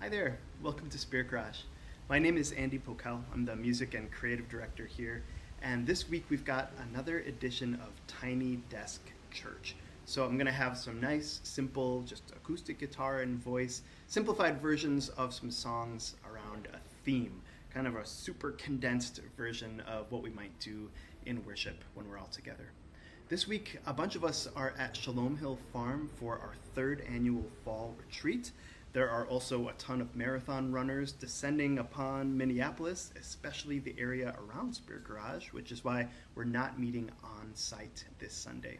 Hi there, welcome to Spirit Garage. My name is Andy Pokel. I'm the music and creative director here, and this week we've got another edition of Tiny Desk Church. So I'm going to have some nice, simple, just acoustic guitar and voice, simplified versions of some songs around a theme, kind of a super condensed version of what we might do in worship when we're all together. This week, a bunch of us are at Shalom Hill Farm for our third annual fall retreat. There are also a ton of marathon runners descending upon Minneapolis, especially the area around Spirit Garage, which is why we're not meeting on site this Sunday.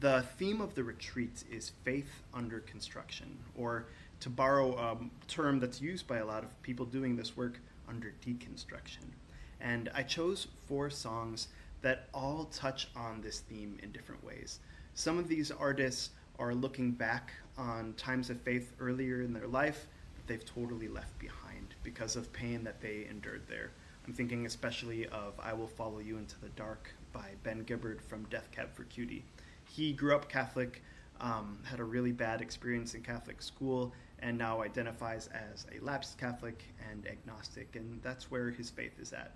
The theme of the retreat is faith under construction, or to borrow a term that's used by a lot of people doing this work, under deconstruction. And I chose 4 songs that all touch on this theme in different ways. Some of these artists are looking back on times of faith earlier in their life that they've totally left behind because of pain that they endured there. I'm thinking especially of I Will Follow You Into the Dark by Ben Gibbard from Death Cab for Cutie. He grew up Catholic, had a really bad experience in Catholic school, and now identifies as a lapsed Catholic and agnostic, and that's where his faith is at.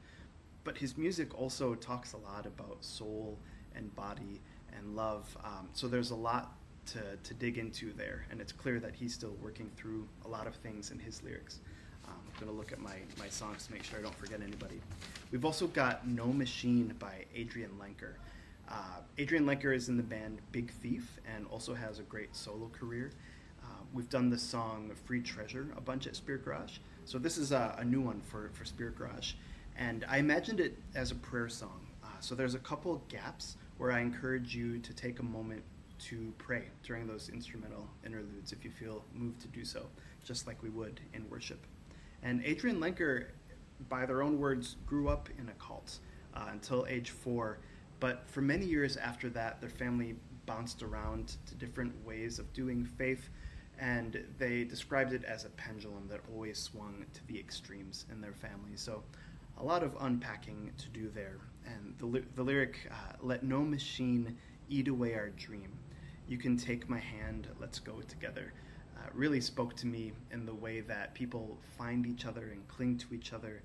But his music also talks a lot about soul and body and love, so there's a lot to dig into there, and it's clear that he's still working through a lot of things in his lyrics. I'm going to look at my songs to make sure I don't forget anybody. We've also got No Machine by Adrian Lenker. Adrian Lenker is in the band Big Thief and also has a great solo career. We've done the song Free Treasure a bunch at Spirit Garage, so this is a new one for Spirit Garage, and I imagined it as a prayer song. So there's a couple gaps where I encourage you to take a moment to pray during those instrumental interludes if you feel moved to do so, just like we would in worship. And Adrian Lenker, by their own words, grew up in a cult until age 4, but for many years after that, their family bounced around to different ways of doing faith, and they described it as a pendulum that always swung to the extremes in their family. So a lot of unpacking to do there. And the lyric, let no machine eat away our dream. You can take my hand, let's go together, really spoke to me in the way that people find each other and cling to each other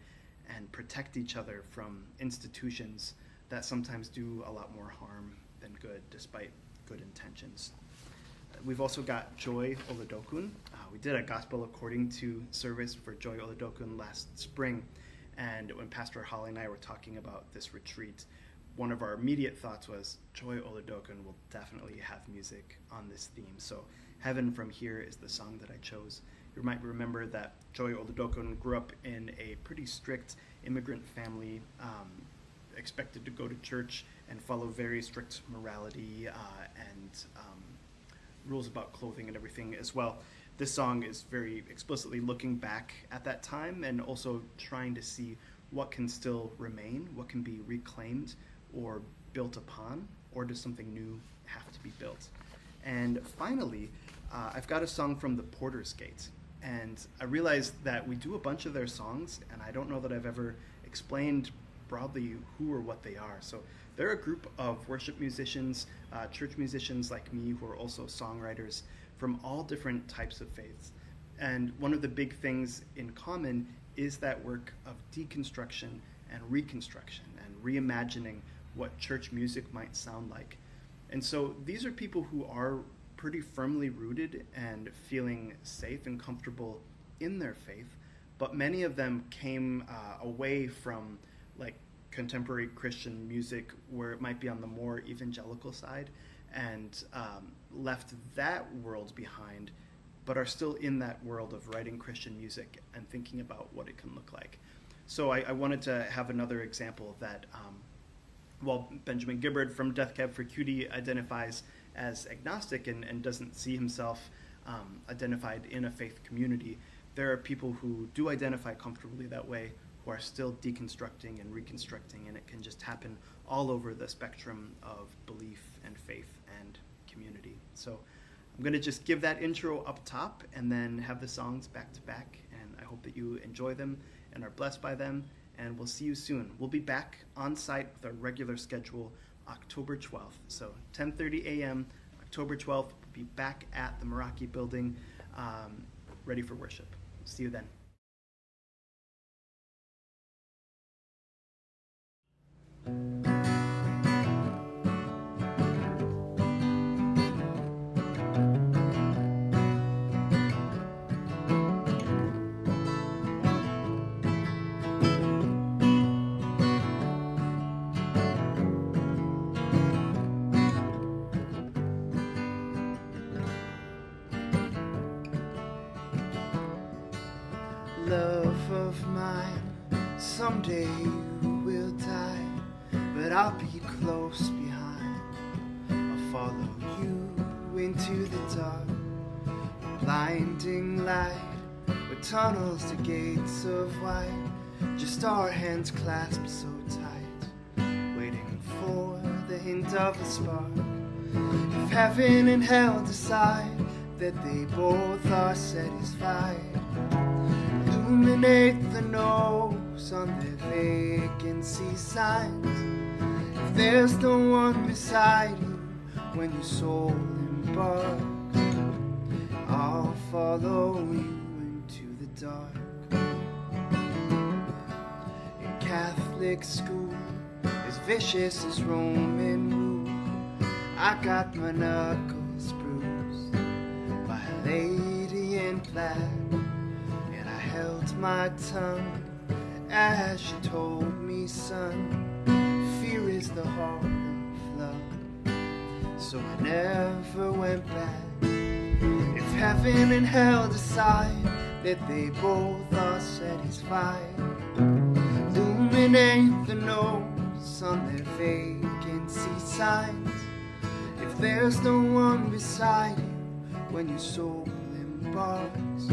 and protect each other from institutions that sometimes do a lot more harm than good, despite good intentions. We've also got Joy Oladokun. We did a Gospel According to service for Joy Oladokun last spring, and when Pastor Holly and I were talking about this retreat, one of our immediate thoughts was Joy Oladokun will definitely have music on this theme. So Heaven from Here is the song that I chose. You might remember that Joy Oladokun grew up in a pretty strict immigrant family, expected to go to church and follow very strict morality and rules about clothing and everything as well. This song is very explicitly looking back at that time and also trying to see what can still remain, what can be reclaimed or built upon, or does something new have to be built? And finally, I've got a song from the Porter's Gate, and I realized that we do a bunch of their songs, and I don't know that I've ever explained broadly who or what they are. So they're a group of worship musicians, church musicians like me, who are also songwriters from all different types of faiths. And one of the big things in common is that work of deconstruction and reconstruction and reimagining what church music might sound like. And so these are people who are pretty firmly rooted and feeling safe and comfortable in their faith, but many of them came away from like contemporary Christian music where it might be on the more evangelical side and left that world behind, but are still in that world of writing Christian music and thinking about what it can look like. So I wanted to have another example of that. While Benjamin Gibbard from Death Cab for Cutie identifies as agnostic and doesn't see himself identified in a faith community, there are people who do identify comfortably that way, who are still deconstructing and reconstructing, and it can just happen all over the spectrum of belief and faith and community. So I'm going to just give that intro up top and then have the songs back to back, and I hope that you enjoy them and are blessed by them, and we'll see you soon. We'll be back on site with our regular schedule October 12th. So 10:30 a.m. October 12th, we'll be back at the Meraki building, ready for worship. See you then. Love of mine, someday you will die, but I'll be close behind. I'll follow you into the dark, a blinding light, with tunnels to gates of white, just our hands clasped so tight, waiting for the hint of a spark. If heaven and hell decide that they both are satisfied, illuminate the no's on their vacancy signs. If there's no one beside you when your soul embarks, I'll follow you into the dark. In Catholic school, as vicious as Roman rule, I got my knuckles bruised by a lady in black. Held my tongue as she told me, son, fear is the heart of love. So I never went back. If heaven and hell decide that they both are satisfied, illuminate the no's on their vacancy signs. If there's no one beside you when your soul embarks,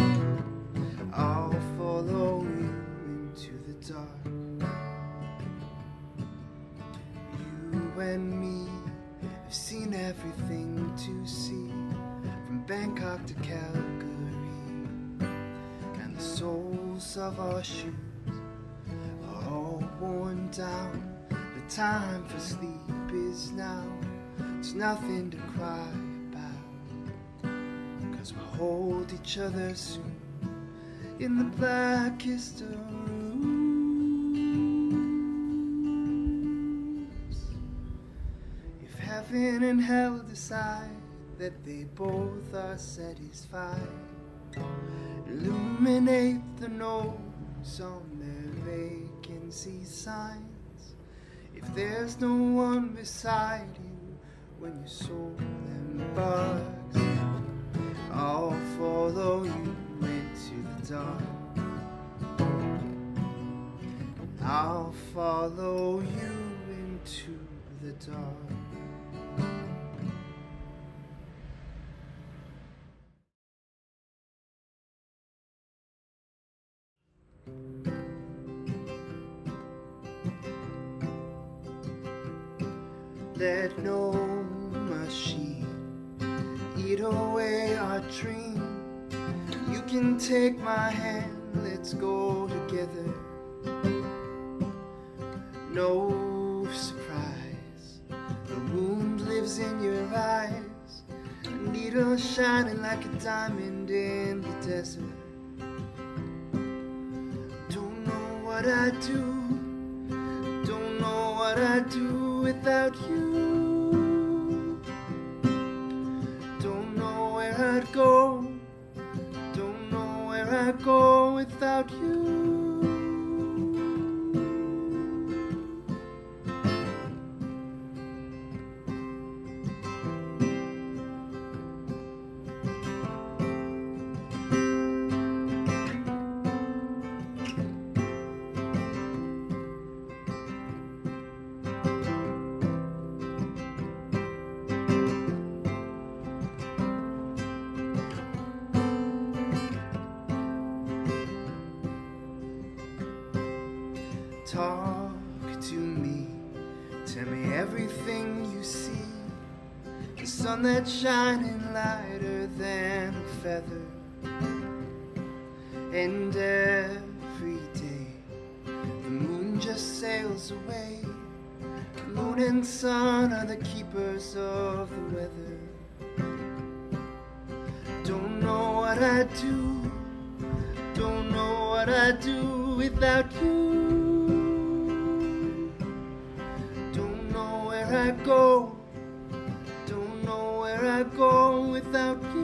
I'll follow you into the dark. You and me have seen everything to see, from Bangkok to Calgary, and the soles of our shoes are all worn down. The time for sleep is now. There's nothing to cry about, 'cause we'll hold each other soon in the blackest of rooms. If heaven and hell decide that they both are satisfied, illuminate the no's on their vacancy signs. If there's no one beside you when your soul embarks, I'll follow you into the dark. I'll follow you into the dark. Let no machine eat away our dream. You can take my hand, let's go together. No surprise, the wound lives in your eyes, a needle shining like a diamond in the desert. Don't know what I'd do, don't know what I'd do without you. Don't know where I'd go, don't know where I'd go without you. Talk to me, tell me everything you see. The sun that's shining lighter than a feather, and every day the moon just sails away. The moon and sun are the keepers of the weather. Don't know what I'd do, don't I do without you. Don't know where I go. Don't know where I go without you.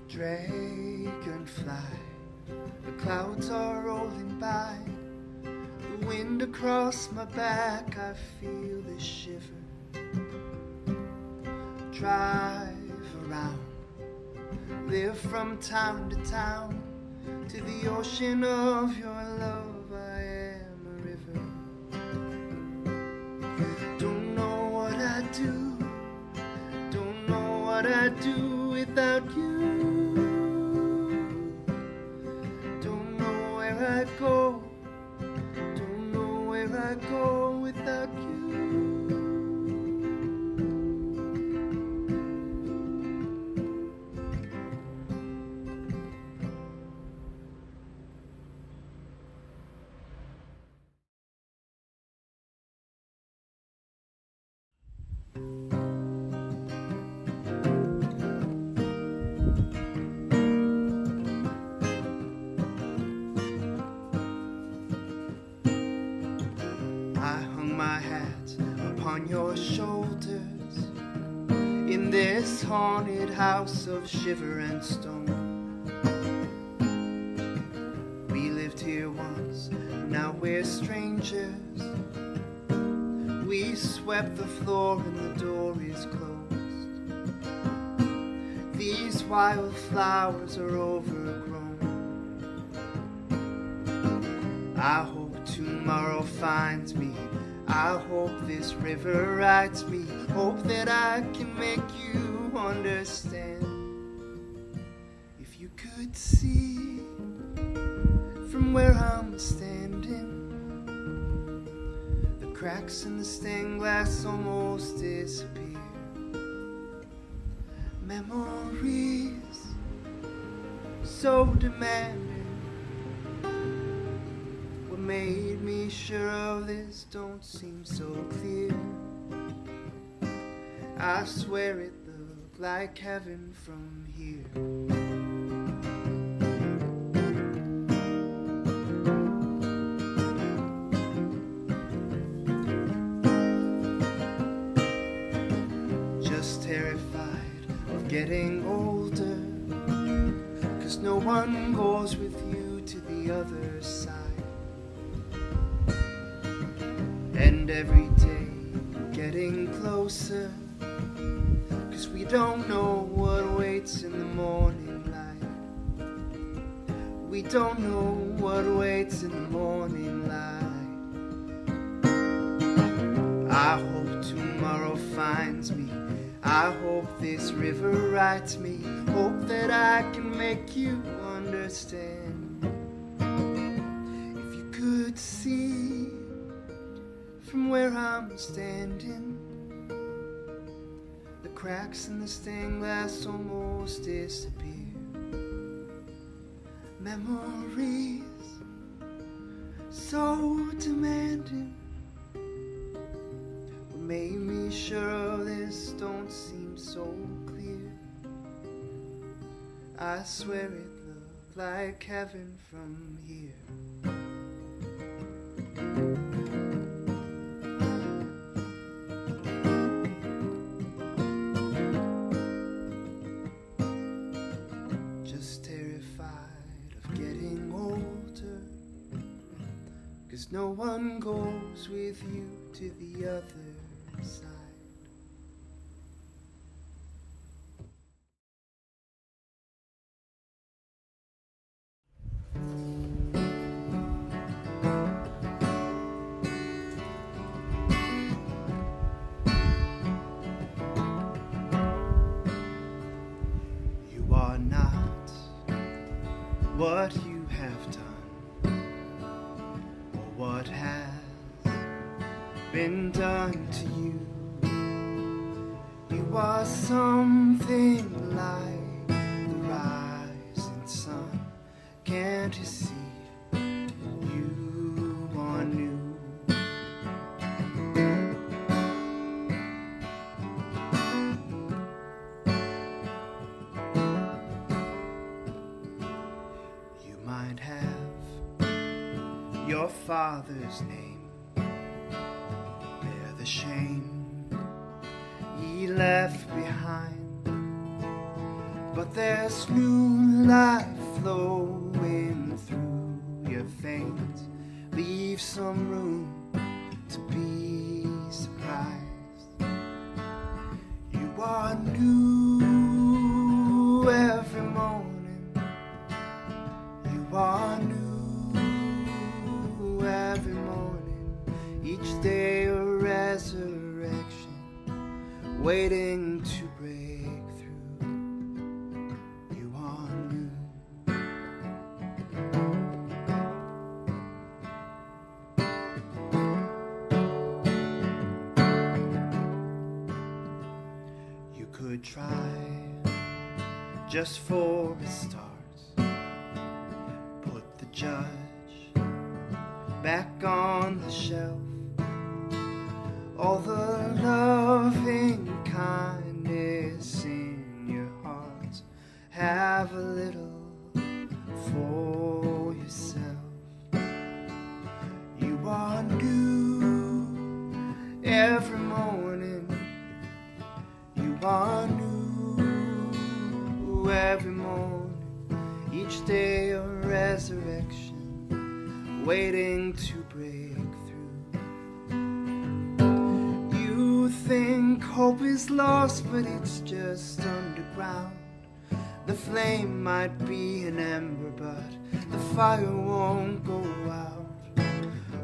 Dragonfly, the clouds are rolling by. The wind across my back, I feel the shiver. Drive around, live from town to town, to the ocean of your love. I am a river. Don't know what I do. Don't know what I do without you. I go, don't know where I go without you. My hat upon your shoulders in this haunted house of shiver and stone. We lived here once, now we're strangers. We swept the floor and the door is closed. These wildflowers are overgrown. I hope tomorrow finds me. I hope this river rights me. Hope that I can make you understand. If you could see from where I'm standing, the cracks in the stained glass almost disappear. Memories so demanding made me sure of this don't seem so clear. I swear it looked like heaven from here. Just terrified of getting older, 'cause no one goes with you to the other side. And every day getting closer, 'cause we don't know what waits in the morning light. We don't know what waits in the morning light. I hope tomorrow finds me. I hope this river rights me. Hope that I can make you understand. If you could see from where I'm standing, the cracks in the stained glass almost disappear. Memories so demanding what made me sure of this don't seem so clear. I swear it looked like heaven from here. No one goes with you to the other side. You are not what you have have done, or what has been done to you. You are something like the rising sun. Can't you see? You are new. You might have your father's name, bear the shame he left behind, but there's new life flowing through your veins. Leave some room to be surprised. You are new every morning. You are new every morning. Each day a resurrection, waiting to break through. You are new. You could try just for a start, put the judge back on the shelf. All the loving kindness in your heart, have a little for yourself. You are new every morning. You are new every morning. Each day a resurrection, waiting to break through. You think hope is lost, but it's just underground. The flame might be an ember, but the fire won't go out.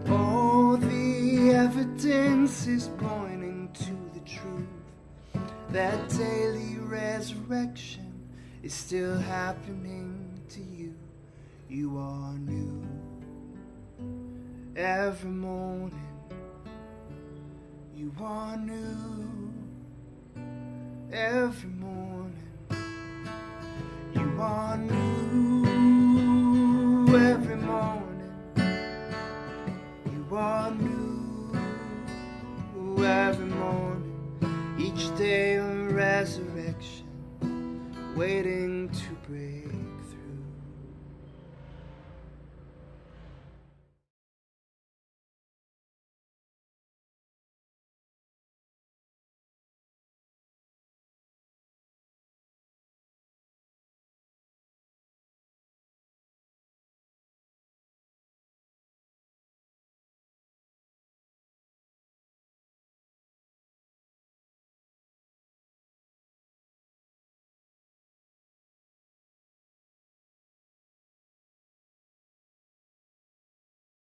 All the evidence is pointing to the truth, that daily resurrection is still happening to you. You are new every morning. You are new every morning. You are new every morning. You are new every morning. Each day a resurrection, waiting